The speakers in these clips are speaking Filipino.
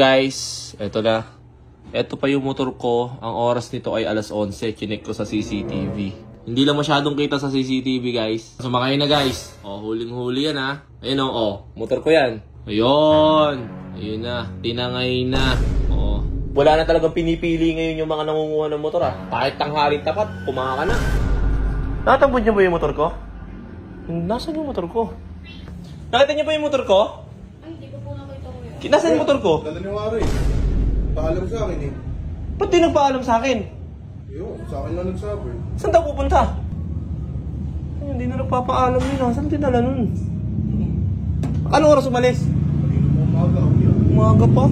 Guys, eto na. Eto pa yung motor ko. Ang oras nito ay alas 11. Chinek ko sa CCTV. Hindi lang masyadong kita sa CCTV, guys. Sumakay na, guys. Oh, huling-huli yan, ha. Ayun, oh. Motor ko yan. Ayun. Ayun na. Tinangay na. Oh. Wala na talagang pinipili ngayon yung mga nangunguha ng motor, ha. Kahit tanghaling tapat, pumaka ka na. Nakatambod niyo ba yung motor ko? Nasaan yung motor ko? Nakita niyo ba yung motor ko? Ay, hindi ko po nakita ko yun. Nasaan yung motor ko? Dala ni Wari. Paalam sa akin eh. Ba't di nagpaalam sa akin? Yun, sa akin lang nagsabi. Saan daw pupunta? Ay, hindi na nagpapaalam yun. Saan dinala nun? Ano oras umalis? Kanina mo umaga. Umaga pa?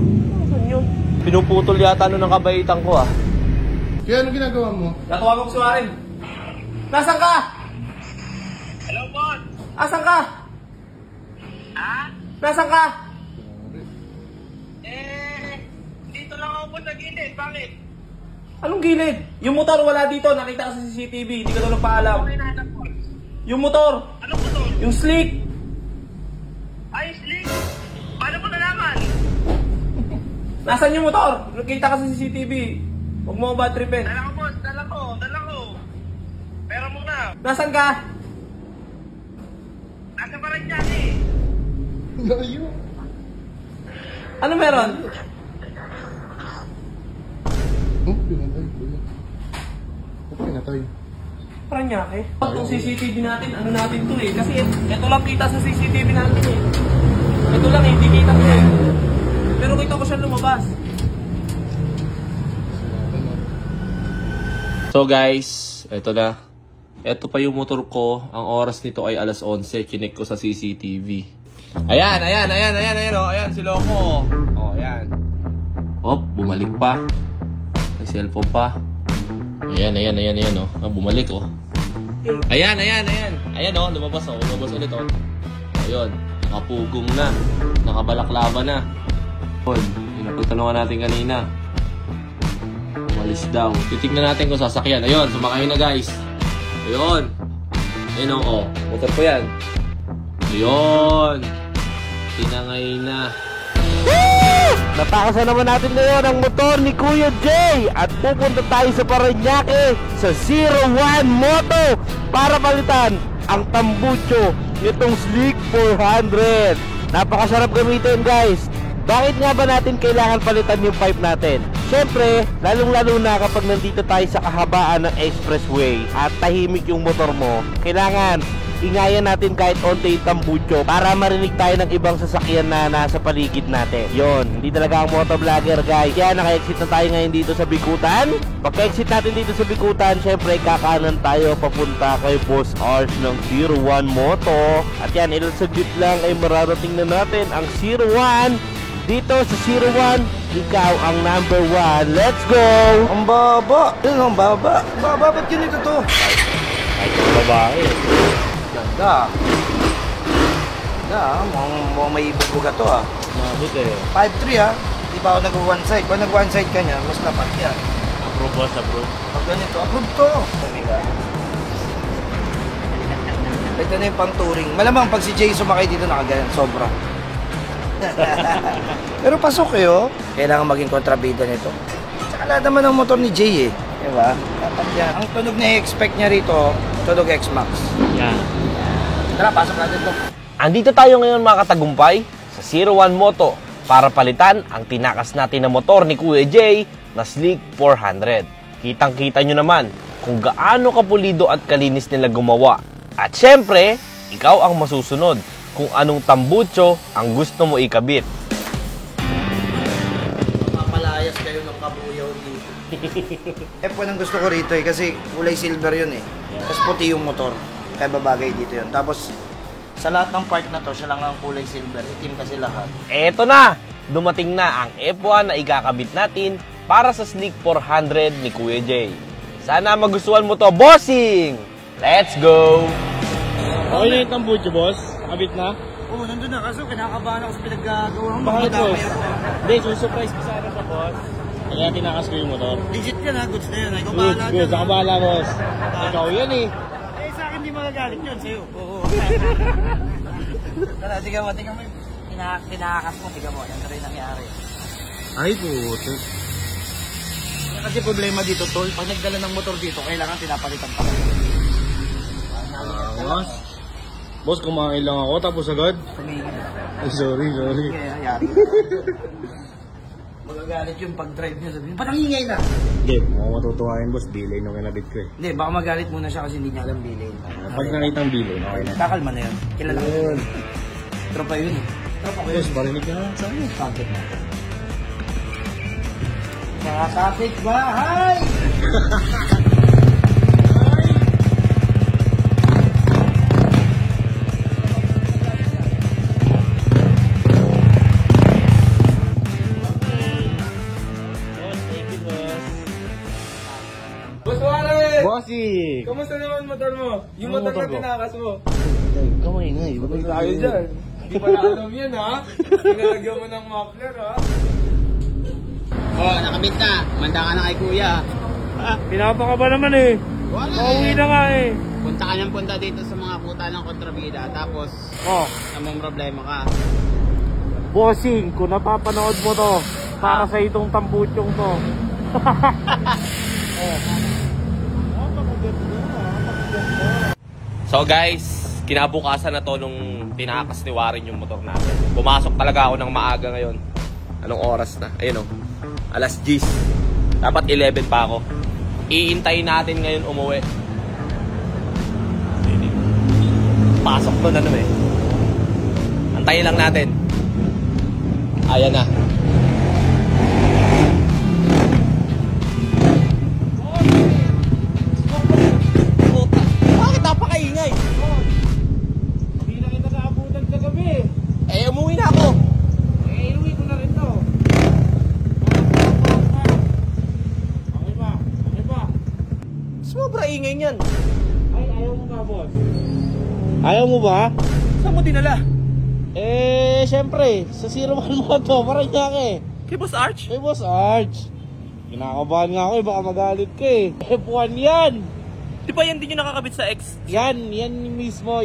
Saan yun? Pinuputol yata nun ng kabaitan ko, ah. Kaya ano ginagawa mo? Natawagan ko si Warren. Nasaan ka? Hello, boss! Asan ka? Ha? Nasaan ka? Dito lang ako po sa gilid. Bakit? Anong gilid? Yung motor wala dito. Nakita ka sa CCTV. Hindi ka daw nagpaalam. Okay na, boss. Yung motor. Anong motor? Yung slick. Ay, slick! Paano mo nalaman? Nasaan yung motor? Nakita ka sa CCTV. Huwag mo ba tripin? Dala ko, boss. Dala ko. Pero muna. Nasaan ka? Nasa Paranaque eh. Layo. Ano meron? Oh, pinatay. Pinatay. Paranaque? Itong CCTV natin, ano natin to eh. Kasi ito lang kita sa CCTV natin eh. Ito lang eh, hindi kita ko eh. Pero kita ko siya lumabas. So guys, ito na. Ito pa yung motor ko. Ang oras nito ay alas 11. Chinek ko sa CCTV. Ayan, oh. Ayan, si Loco. Oh, ayan. Oh, bumalik pa. May cellphone pa. Ayan, oh. Ah, bumalik, oh. Ayan. Ayan, oh. Lumabas ulit, oh. Ayun. Nakapugong na. Nakabalaklava na. Yung napagtanungan natin kanina. Umalis daw. Titignan natin kung sasakyan. Ayun, sumakay na, guys. Ayun. Ayun, oh. Motor ko yan. Ayun. Tinangay na. Woo! Natakasan naman natin ngayon ang motor ni Kuya Jay. At pupunta tayo sa Paranaque sa 01 Moto para palitan ang tambucho nitong Slick 400. Napakasarap gamitin, guys. Bakit nga ba natin kailangan palitan yung pipe natin? Siyempre, lalong-lalo na kapag nandito tayo sa kahabaan ng expressway at tahimik yung motor mo, kailangan ingayan natin kahit onte yung tambucho para marinig tayo ng ibang sasakyan na nasa paligid natin. Yon, hindi talaga ang motovlogger, guys. Kaya naka-exit na tayo ngayon dito sa Bikutan. Pagka-exit natin dito sa Bikutan, siyempre kakanan tayo papunta kay Boss Ars ng 01 Moto. At yan, ilang saglit lang ay mararating na natin ang 01. Dito sa 01, ikaw ang number 1. Let's go! Ang baba! Yun, ang baba. Baba, ba't ganito to? Ay, ito babae. Ganda. Ganda, mukhang may ibubuga to ah. Mabit eh. 5'3" ah. Di ba ako nag-one side? Pag nag-one side ka niya, mas tapat yan. Approve, boss, approve. Pag ganito, approve to. Ito na yung pang touring. Malamang pag si Jay sumakay dito nakaganyan, sobra. Pero pasok kayo. Kailangan maging kontrabida nito. Tsaka lahat naman ng motor ni Jay eh. Diba? Dapat yan. Ang tunog na i-expect niya rito, tunog X-Max. Yan. Tara, pasok natin to. Andito tayo ngayon, mga katagumpay, sa 01 Moto para palitan ang tinakas natin na motor ni Kuya Jay na Slick 400. Kitang-kita nyo naman kung gaano kapulido at kalinis nila gumawa. At syempre, ikaw ang masusunod kung anong tambucho ang gusto mo ikabit. Mapalayas kayo ng kabuyaw dito. F1 ang gusto ko rito eh, kasi kulay silver yun eh. Tapos puti yung motor. Kaya babagay dito yun. Tapos sa lahat ng part na to, siya lang ang kulay silver. Itim kasi lahat. Eto na! Dumating na ang F1 na ikakabit natin para sa Slick 400 ni Kuya Jay. Sana magustuhan mo to, bossing! Let's go! Okay na yung tambucho, boss? Kabit na? Oo, nandun na. Kaso kinakabahan ako sa pinaggagawa mo. Bakit, boss? Hindi, susurprise ko sana sa boss. Kaya tinakas ko yung motor. Legit yan ha, goods na yun. Ikaw Good, bahala good. dyan. Saka bahala, boss. Ikaw yan eh. Eh, sa akin di magagalit yun sa'yo. Oo. Tara, tiga mo. Tinakas mo, tiga mo. Yan na rin nangyari. Ay, puto. Kasi problema dito, tol, pag nagdala ng motor dito, kailangan pinapalitan pa. Boss. Boss, kumain lang ako tapos agad. Ay, sorry. Kaya hayari. Magagalit yung pag-drive niya, sabihin, ba't ang ingay na? Hindi, mukhang matutuwain boss, bilay nung kinabit ko eh. Hindi, baka magalit muna siya kasi hindi niya alam bilhin. Pag nakita ang bilay, okay na. Kakalma na yun. Kilala ko yun. Tropa yun eh. Tropa ko yun. Boss, barinig ka na sa akin. Kapit na. Mga kapit bahay! Boss Warren! Bossy! Kamusta naman motor mo? Yung motor na tinakas mo. Kamay nga eh. Bakit tayo dyan? Hindi pa na alam yan ha? Pinalagyan mo ng muffler ha? Oh, nakabit na. Manda ka na kay kuya. Pinapa ka ba naman eh? Wala Pauwi na nga eh. Punta ka ng punta dito sa mga puta ng kontrabida. Tapos, Oh, namang problema ka. bossing, kung napapanood mo to, para sa itong tambutyong to. So guys, kinabukasan na to nung tinakas ni Warren yung motor natin. Pumasok talaga ako ng maaga ngayon. Anong oras na? Ayun o. Alas 10. Dapat 11 pa ako. Iintayin natin ngayon umuwi. Pasok to na naman eh. Antayin lang natin. Ayan na. Bakit napakaingay? Hindi na kita naabutan kagabi. Eh, umuwi na ako. Eh, inuwi ko na rin to. Okay ba? Sobra ingay niyan. Ay, ayaw mo ba, boss? Ayaw mo ba? Saan mo dinala? Eh, syempre, sa 01 Moto, Paranaque. Kay Boss Arch? Eh, Boss Arch. Kinakabahan nga ako eh, baka magalit ka eh. F1 yan! Di ba yan din yung nakakabit sa X? Yan mismo.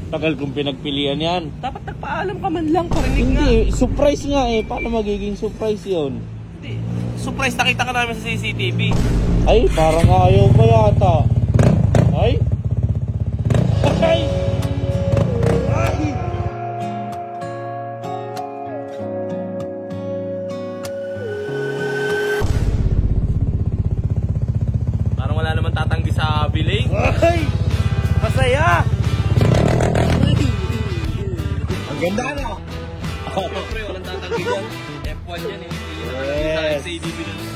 Tagal kong pinagpilian yan. Dapat nagpaalam ka man lang, parinig nga. Hindi, surprise nga eh. Paano magiging surprise yun? Hindi. Surprise, nakita ka namin sa CCTV. Ay, parang ayaw pa yata. Ay? Ay! Ay! Parang wala naman tatanggi sa billing. Ay! Masaya! Ang ganda na! Siyempre, walang tatanggi dyan. F1 yan eh. Hindi na tatanggi sa CCTV na lang.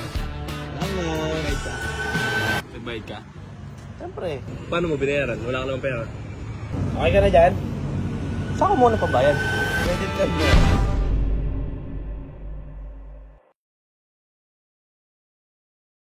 Nagbayad ka? Siyempre. Paano mo binayaran? Wala ka naman pera. Okay ka na dyan? Saan ko muna pabayad? Credit card mo.